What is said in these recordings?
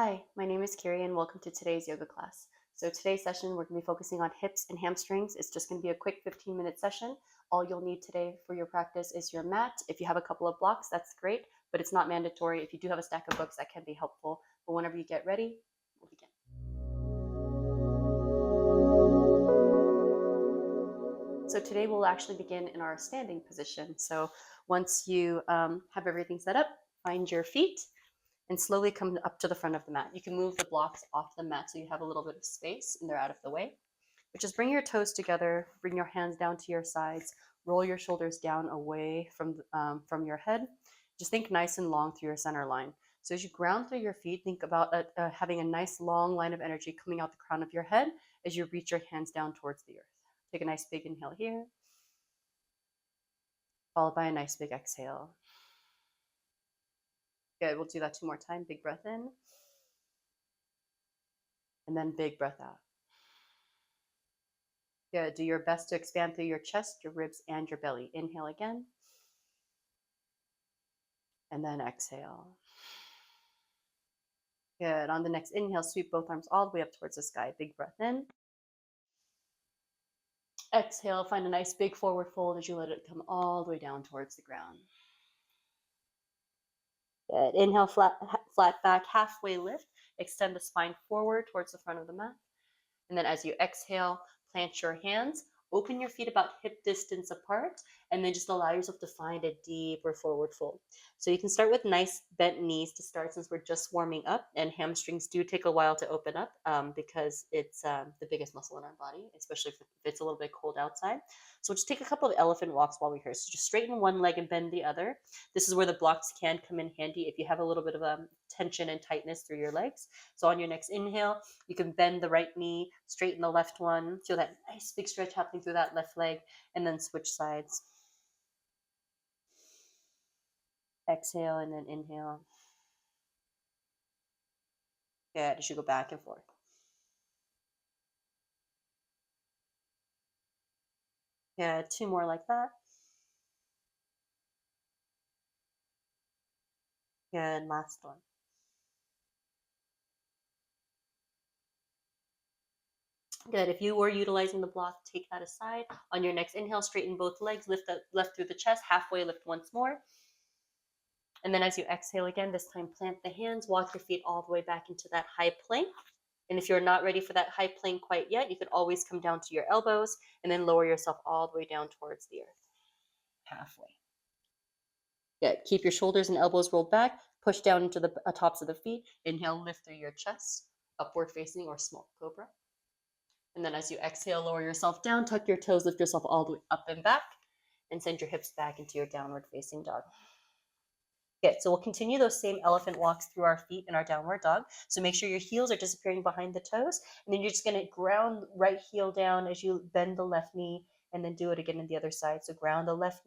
Hi, my name is Kiri and welcome to today's yoga class. So today's session, we're going to be focusing on hips and hamstrings. It's just going to be a quick 15-minute session. All you'll need today for your practice is your mat. If you have a couple of blocks, that's great, but it's not mandatory. If you do have a stack of books, that can be helpful. But whenever you get ready, we'll begin. So today we'll actually begin in our standing position. So once you have everything set up, find your feet and slowly come up to the front of the mat. You can move the blocks off the mat so you have a little bit of space and they're out of the way. But just bring your toes together, bring your hands down to your sides, roll your shoulders down away from your head. Just think nice and long through your center line. So as you ground through your feet, think about having a nice long line of energy coming out the crown of your head as you reach your hands down towards the earth. Take a nice big inhale here, followed by a nice big exhale. Good, we'll do that 2 more times. Big breath in, and then big breath out. Good, do your best to expand through your chest, your ribs, and your belly. Inhale again, and then exhale. Good, on the next inhale, sweep both arms all the way up towards the sky. Big breath in. Exhale, find a nice big forward fold as you let it come all the way down towards the ground. Good. Inhale, flat back, halfway lift. Extend the spine forward towards the front of the mat. And then as you exhale, plant your hands, open your feet about hip distance apart, and then just allow yourself to find a deeper forward fold. So you can start with nice bent knees to start since we're just warming up, and hamstrings do take a while to open up because it's the biggest muscle in our body, especially if it's a little bit cold outside. So just take a couple of elephant walks while we're here. So just straighten one leg and bend the other. This is where the blocks can come in handy if you have a little bit of tension and tightness through your legs. So on your next inhale, you can bend the right knee, straighten the left one, feel that nice big stretch happening through that left leg, and then switch sides. Exhale and then inhale. Good, as you go back and forth. Yeah, 2 more like that. Good, last one. Good, if you were utilizing the block, take that aside. On your next inhale, straighten both legs, lift the left through the chest, halfway lift once more. And then as you exhale again, this time plant the hands, walk your feet all the way back into that high plank. And if you're not ready for that high plank quite yet, you could always come down to your elbows and then lower yourself all the way down towards the earth. Halfway. Good. Keep your shoulders and elbows rolled back. Push down into the tops of the feet. Inhale, lift through your chest, upward facing or small cobra. And then as you exhale, lower yourself down, tuck your toes, lift yourself all the way up and back, and send your hips back into your downward facing dog. Good, so we'll continue those same elephant walks through our feet in our downward dog. So make sure your heels are disappearing behind the toes. And then you're just gonna ground right heel down as you bend the left knee, and then do it again on the other side. So ground the left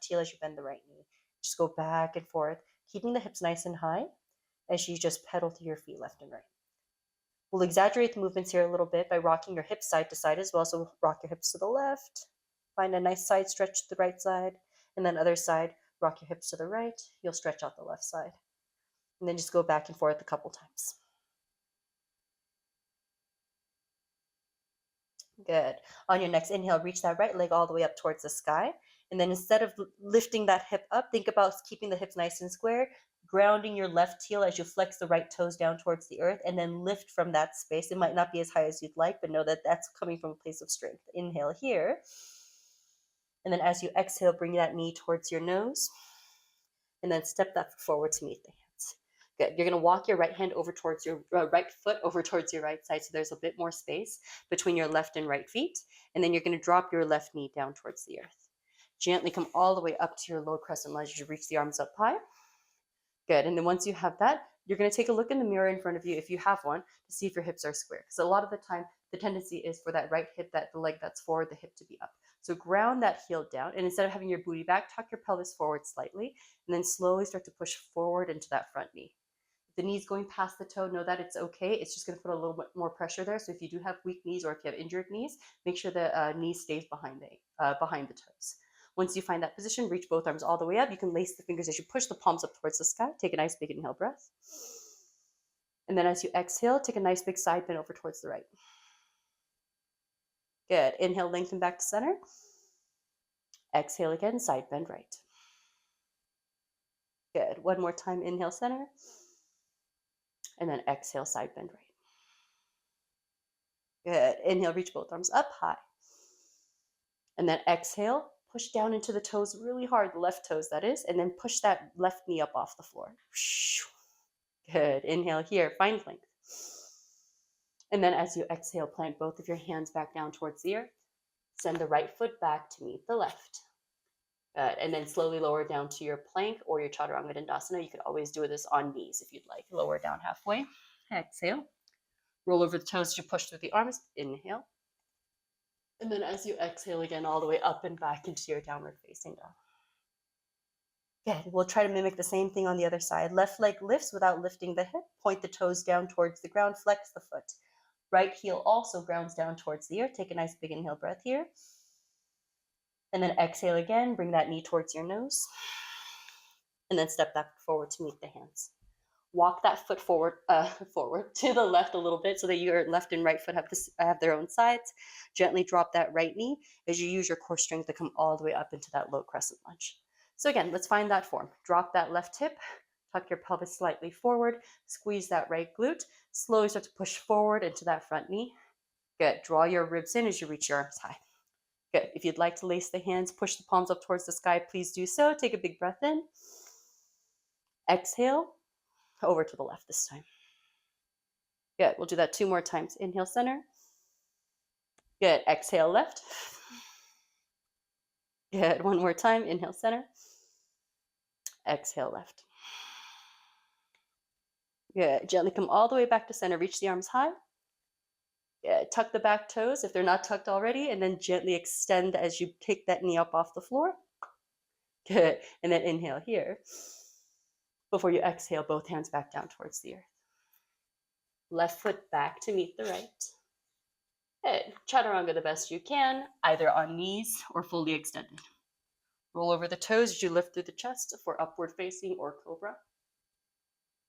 heel as you bend the right knee. Just go back and forth, keeping the hips nice and high as you just pedal through your feet left and right. We'll exaggerate the movements here a little bit by rocking your hips side to side as well. So rock your hips to the left, find a nice side stretch to the right side, and then other side, rock your hips to the right, you'll stretch out the left side. And then just go back and forth a couple times. Good. On your next inhale, reach that right leg all the way up towards the sky. And then instead of lifting that hip up, think about keeping the hips nice and square, grounding your left heel as you flex the right toes down towards the earth, and then lift from that space. It might not be as high as you'd like, but know that that's coming from a place of strength. Inhale here. And then as you exhale, bring that knee towards your nose, and then step that forward to meet the hands. Good. You're going to walk your right hand over towards your right foot over towards your right side, so there's a bit more space between your left and right feet. And then you're going to drop your left knee down towards the earth. Gently come all the way up to your low crescent lunge as you reach the arms up high. Good. And then once you have that, you're going to take a look in the mirror in front of you, if you have one, to see if your hips are square. Because a lot of the time, the tendency is for that right hip, the leg that's forward, the hip to be up. So ground that heel down, and instead of having your booty back, tuck your pelvis forward slightly, and then slowly start to push forward into that front knee. If the knee's going past the toe, know that it's okay. It's just going to put a little bit more pressure there. So if you do have weak knees or if you have injured knees, make sure the knee stays behind the toes. Once you find that position, reach both arms all the way up. You can lace the fingers as you push the palms up towards the sky. Take a nice big inhale breath. And then as you exhale, take a nice big side bend over towards the right. Good. Inhale, lengthen back to center. Exhale again, side bend right. Good. One more time, inhale, center. And then exhale, side bend right. Good. Inhale, reach both arms up high. And then exhale, push down into the toes really hard, the left toes that is, and then push that left knee up off the floor. Good. Inhale here, find length. And then as you exhale, plant both of your hands back down towards the earth. Send the right foot back to meet the left. Good. And then slowly lower down to your plank or your chaturanga dandasana. You could always do this on knees if you'd like. Lower down halfway. Exhale. Roll over the toes as you push through the arms. Inhale. And then as you exhale again, all the way up and back into your downward facing dog. Good. We'll try to mimic the same thing on the other side. Left leg lifts without lifting the hip. Point the toes down towards the ground. Flex the foot. Right heel also grounds down towards the earth. Take a nice big inhale breath here. And then exhale again. Bring that knee towards your nose. And then step back forward to meet the hands. Walk that foot forward to the left a little bit so that your left and right foot have their own sides. Gently drop that right knee as you use your core strength to come all the way up into that low crescent lunge. So again, let's find that form. Drop that left hip, tuck your pelvis slightly forward, squeeze that right glute, slowly start to push forward into that front knee. Good. Draw your ribs in as you reach your arms high. Good. If you'd like to lace the hands, push the palms up towards the sky, please do so. Take a big breath in. Exhale. Over to the left this time. Good. We'll do that 2 more times. Inhale, center. Good. Exhale, left. Good. 1 more time. Inhale, center. Exhale, left. Good. Gently come all the way back to center. Reach the arms high. Good. Tuck the back toes if they're not tucked already, and then gently extend as you take that knee up off the floor. Good. And then inhale here. Before you exhale, both hands back down towards the earth. Left foot back to meet the right. Good. Chaturanga the best you can, either on knees or fully extended. Roll over the toes as you lift through the chest for upward facing or cobra.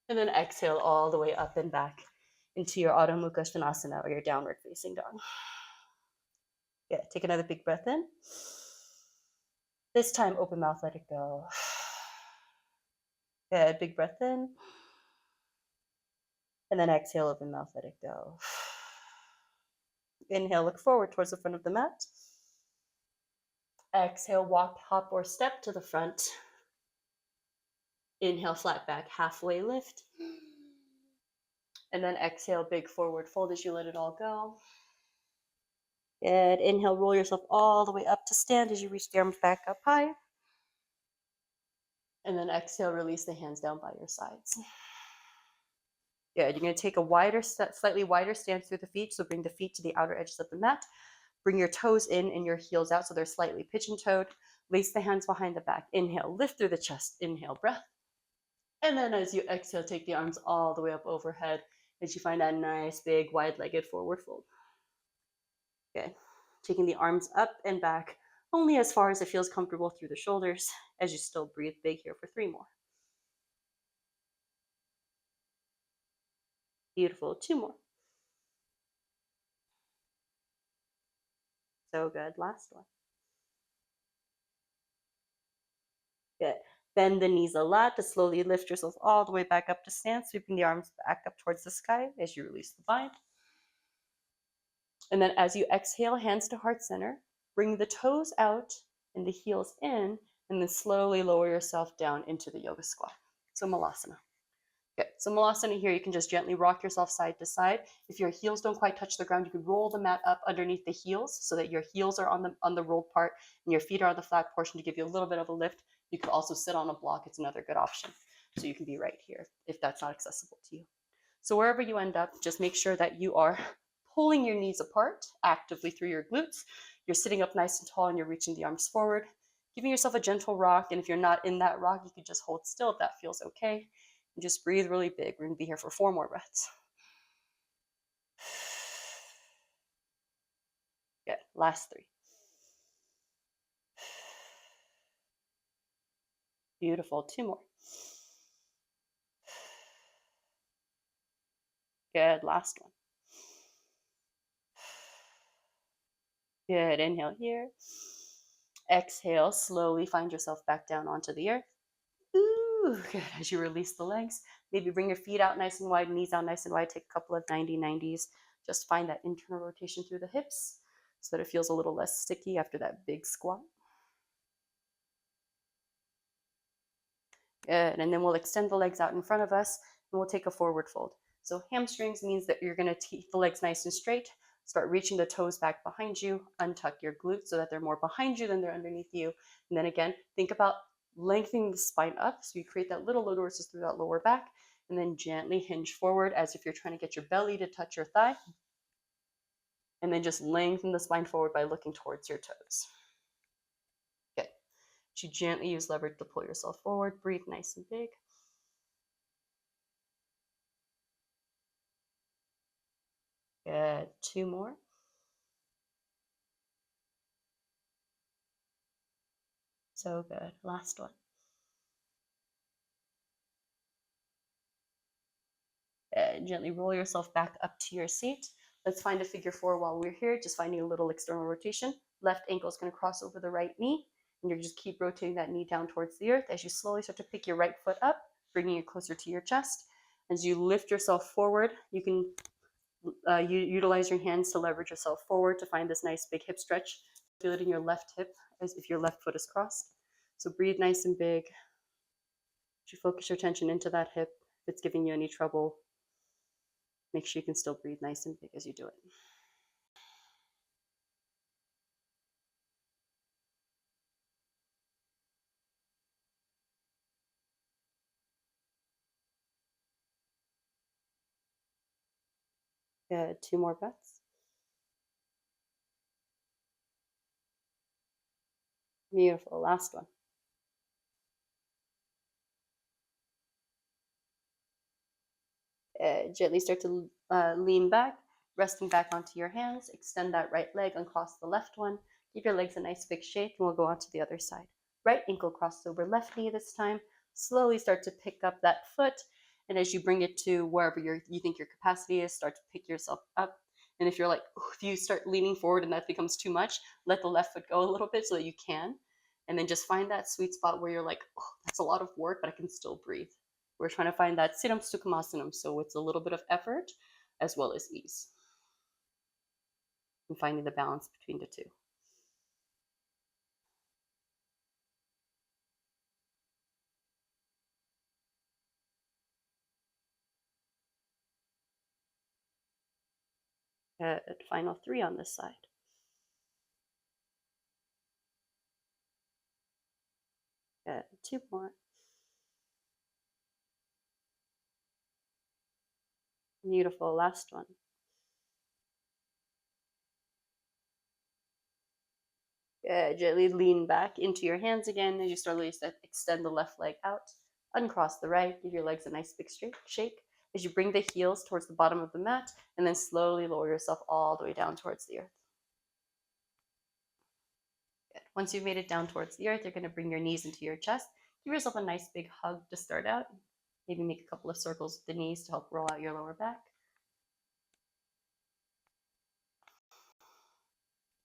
And then exhale all the way up and back into your Adho Mukha Svanasana or your downward facing dog. Good. Take another big breath in. This time, open mouth, let it go. Good. Big breath in. And then exhale, open mouth, let it go. Inhale, look forward towards the front of the mat. Exhale, walk, hop, or step to the front. Inhale, flat back, halfway lift. And then exhale, big forward fold as you let it all go. Good. Inhale, roll yourself all the way up to stand as you reach the arms back up high. And then exhale, release the hands down by your sides. Good. You're going to take a slightly wider stance through the feet. So bring the feet to the outer edges of the mat. Bring your toes in and your heels out so they're slightly pigeon-toed. Lace the hands behind the back. Inhale, lift through the chest. Inhale, breath. And then as you exhale, take the arms all the way up overhead as you find that nice, big, wide-legged forward fold. Good. Taking the arms up and back only as far as it feels comfortable through the shoulders as you still breathe big here for 3 more. Beautiful. 2 more. So good. Last one. Good. Bend the knees a lot to slowly lift yourself all the way back up to stand, sweeping the arms back up towards the sky as you release the bind. And then as you exhale, hands to heart center, bring the toes out and the heels in, and then slowly lower yourself down into the yoga squat. So Malasana. Good. So Malasana here, you can just gently rock yourself side to side. If your heels don't quite touch the ground, you can roll the mat up underneath the heels so that your heels are on the rolled part and your feet are on the flat portion to give you a little bit of a lift. You could also sit on a block. It's another good option. So you can be right here if that's not accessible to you. So wherever you end up, just make sure that you are pulling your knees apart actively through your glutes. You're sitting up nice and tall and you're reaching the arms forward, giving yourself a gentle rock. And if you're not in that rock, you can just hold still if that feels okay. And just breathe really big. We're going to be here for 4 more breaths. Good. Last 3. Beautiful. 2 more. Good. Last one. Good. Inhale here. Exhale. Slowly find yourself back down onto the earth. Ooh, good. As you release the legs, maybe bring your feet out nice and wide, knees out nice and wide. Take a couple of 90-90s. Just find that internal rotation through the hips so that it feels a little less sticky after that big squat. Good. And then we'll extend the legs out in front of us and we'll take a forward fold. So hamstrings means that you're going to keep the legs nice and straight. Start reaching the toes back behind you. Untuck your glutes so that they're more behind you than they're underneath you. And then again, think about lengthening the spine up so you create that little lordosis through that lower back. And then gently hinge forward as if you're trying to get your belly to touch your thigh. And then just lengthen the spine forward by looking towards your toes. Good. You gently use leverage to pull yourself forward. Breathe nice and big. Good. 2 more. So good. Last one. Gently roll yourself back up to your seat. Let's find a figure 4 while we're here, just finding a little external rotation. Left ankle is going to cross over the right knee, and you just keep rotating that knee down towards the earth as you slowly start to pick your right foot up, bringing it closer to your chest. As you lift yourself forward, you can utilize your hands to leverage yourself forward to find this nice big hip stretch. Feel it in your left hip as if your left foot is crossed. So breathe nice and big. As you focus your attention into that hip, if it's giving you any trouble, make sure you can still breathe nice and big as you do it. Good. 2 more breaths. Beautiful. Last one. Gently start to lean back, resting back onto your hands. Extend that right leg, uncross the left one. Give your legs a nice big shake, and we'll go on to the other side. Right ankle crossed over left knee this time. Slowly start to pick up that foot, and as you bring it to wherever you think your capacity is, start to pick yourself up. And if you're like, if you start leaning forward and that becomes too much, let the left foot go a little bit so that you can. And then just find that sweet spot where you're like, oh, that's a lot of work, but I can still breathe. We're trying to find that Siddham Sukhasanam, so it's a little bit of effort as well as ease. And finding the balance between the two. Final 3 on this side. 2 more. Beautiful. Last one. Gently lean back into your hands again as you slowly extend the left leg out. Uncross the right. Give your legs a nice big straight shake as you bring the heels towards the bottom of the mat and then slowly lower yourself all the way down towards the earth. Good. Once you've made it down towards the earth, you're going to bring your knees into your chest. Give yourself a nice big hug to start out. Maybe make a couple of circles with the knees to help roll out your lower back.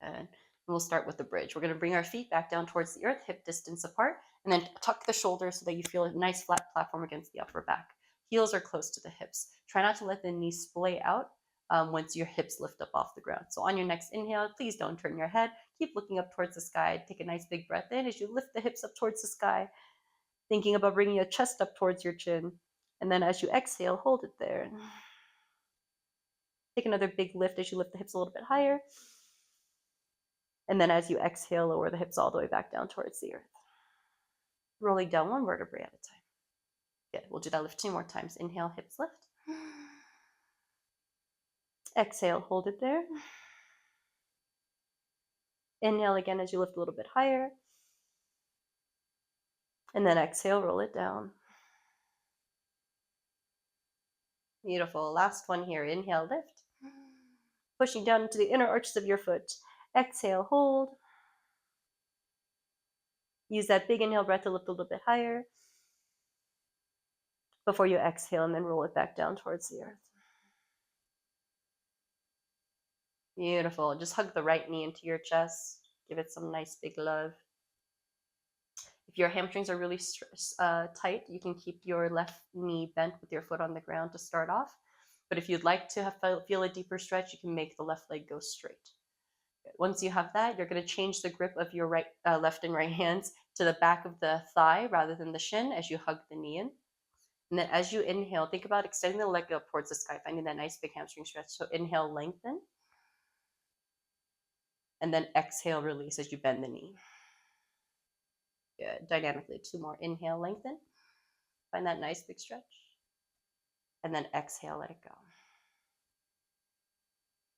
And we'll start with the bridge. We're going to bring our feet back down towards the earth, hip distance apart, and then tuck the shoulders so that you feel a nice flat platform against the upper back. Heels are close to the hips. Try not to let the knees splay out once your hips lift up off the ground. So on your next inhale, please don't turn your head. Keep looking up towards the sky. Take a nice big breath in as you lift the hips up towards the sky, thinking about bringing your chest up towards your chin. And then as you exhale, hold it there. Take another big lift as you lift the hips a little bit higher. And then as you exhale, lower the hips all the way back down towards the earth. Rolling down 1 vertebrae at a time. Good. We'll do that lift 2 more times. Inhale, hips lift. Exhale, hold it there. Inhale again as you lift a little bit higher. And then exhale, roll it down. Beautiful. Last one here. Inhale, lift. Pushing down into the inner arches of your foot. Exhale, hold. Use that big inhale breath to lift a little bit higher before you exhale and then roll it back down towards the earth. Beautiful. Just hug the right knee into your chest. Give it some nice big love. If your hamstrings are really tight, you can keep your left knee bent with your foot on the ground to start off. But if you'd like to feel a deeper stretch, you can make the left leg go straight. Once you have that, you're going to change the grip of your left and right hands to the back of the thigh rather than the shin as you hug the knee in. And then as you inhale, think about extending the leg up towards the sky, finding that nice big hamstring stretch. So inhale, lengthen. And then exhale, release as you bend the knee. Good. Dynamically, 2 more. Inhale, lengthen. Find that nice big stretch. And then exhale, let it go.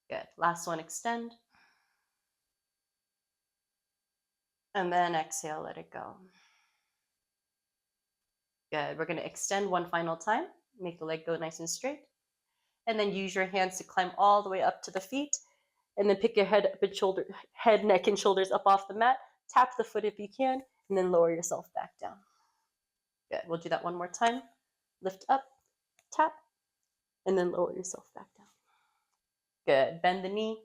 Good. Last one, extend. And then exhale, let it go. Good. We're going to extend one final time. Make the leg go nice and straight. And then use your hands to climb all the way up to the feet. And then pick your head, neck, and shoulders up off the mat. Tap the foot if you can, and then lower yourself back down. Good. We'll do that one more time. Lift up, tap, and then lower yourself back down. Good. Bend the knee,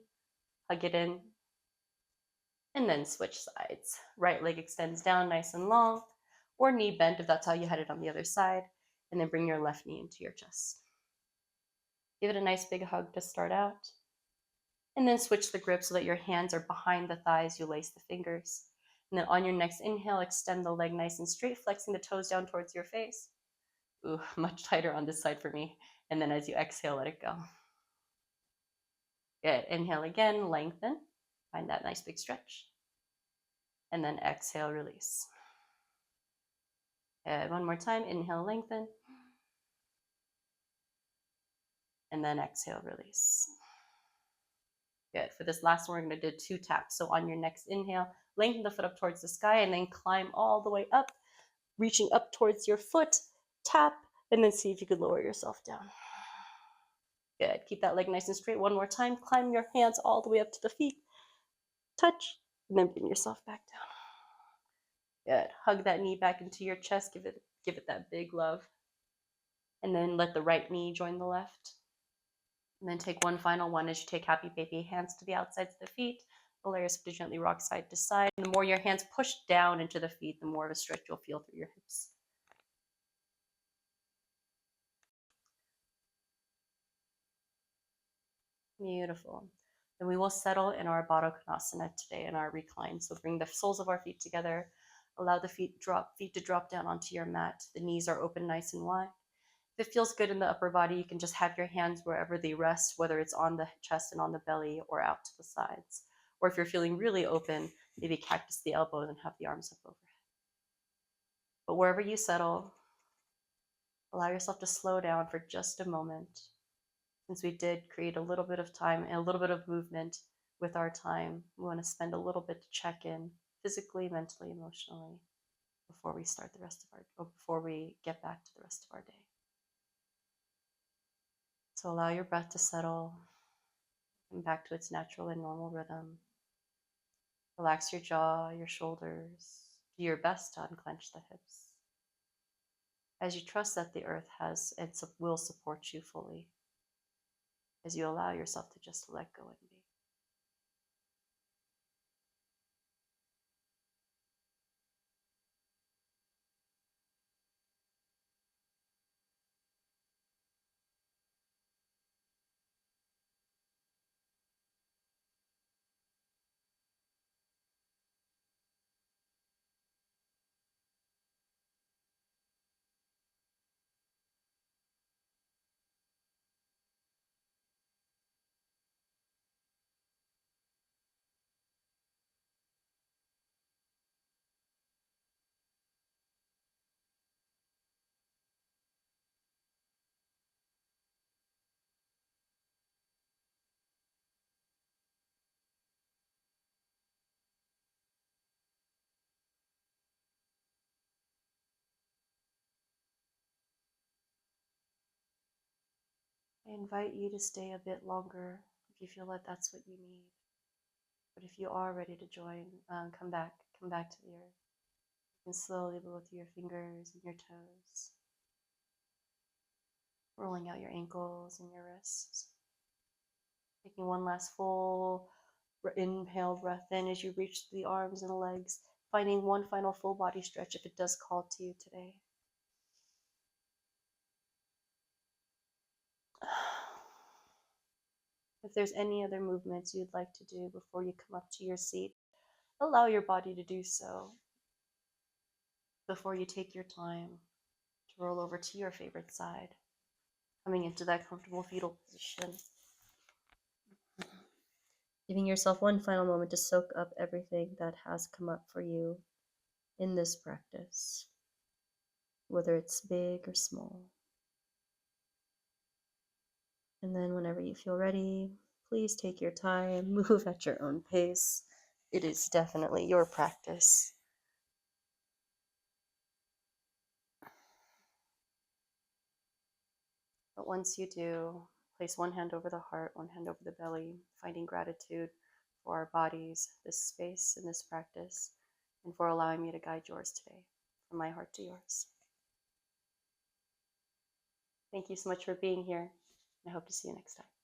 hug it in, and then switch sides. Right leg extends down nice and long, or knee bent if that's how you had it on the other side, and then bring your left knee into your chest. Give it a nice big hug to start out, and then switch the grip so that your hands are behind the thighs. You lace the fingers. And then on your next inhale, extend the leg nice and straight, flexing the toes down towards your face. Ooh, much tighter on this side for me. And then as you exhale, let it go. Good. Inhale again, lengthen. Find that nice big stretch. And then exhale, release. Good. One more time. Inhale, lengthen. And then exhale, release. Good. For this last one, we're going to do 2 taps. So on your next inhale, lengthen the foot up towards the sky and then climb all the way up, reaching up towards your foot, tap, and then see if you could lower yourself down. Good. Keep that leg nice and straight. One more time. Climb your hands all the way up to the feet. Touch, and then bring yourself back down. Good. Hug that knee back into your chest. Give it that big love. And then let the right knee join the left. And then take one final one as you take happy baby, hands to the outsides of the feet. Allow yourself to gently rock side to side. And the more your hands push down into the feet, the more of a stretch you'll feel through your hips. Beautiful. Then we will settle in our Baddha Konasana today in our recline. So bring the soles of our feet together. Allow the feet to drop down onto your mat. The knees are open nice and wide. If it feels good in the upper body, you can just have your hands wherever they rest, whether it's on the chest and on the belly or out to the sides. Or if you're feeling really open, maybe cactus the elbows and have the arms up overhead. But wherever you settle, allow yourself to slow down for just a moment. Since we did create a little bit of time and a little bit of movement with our time, we want to spend a little bit to check in physically, mentally, emotionally before we start before we get back to the rest of our day. So allow your breath to settle and back to its natural and normal rhythm. Relax your jaw, your shoulders. Do your best to unclench the hips. As you trust that the earth will support you fully. As you allow yourself to just let go and be. I invite you to stay a bit longer if you feel that that's what you need. But if you are ready to join, come back to the earth. You can slowly blow through your fingers and your toes, rolling out your ankles and your wrists. Taking one last full inhale breath in as you reach the arms and legs, finding one final full body stretch if it does call to you today. If there's any other movements you'd like to do before you come up to your seat, allow your body to do so before you take your time to roll over to your favorite side, coming into that comfortable fetal position. Giving yourself one final moment to soak up everything that has come up for you in this practice, whether it's big or small. And then whenever you feel ready, please take your time, move at your own pace. It is definitely your practice. But once you do, place one hand over the heart, one hand over the belly, finding gratitude for our bodies, this space, and this practice, and for allowing me to guide yours today, from my heart to yours. Thank you so much for being here. I hope to see you next time.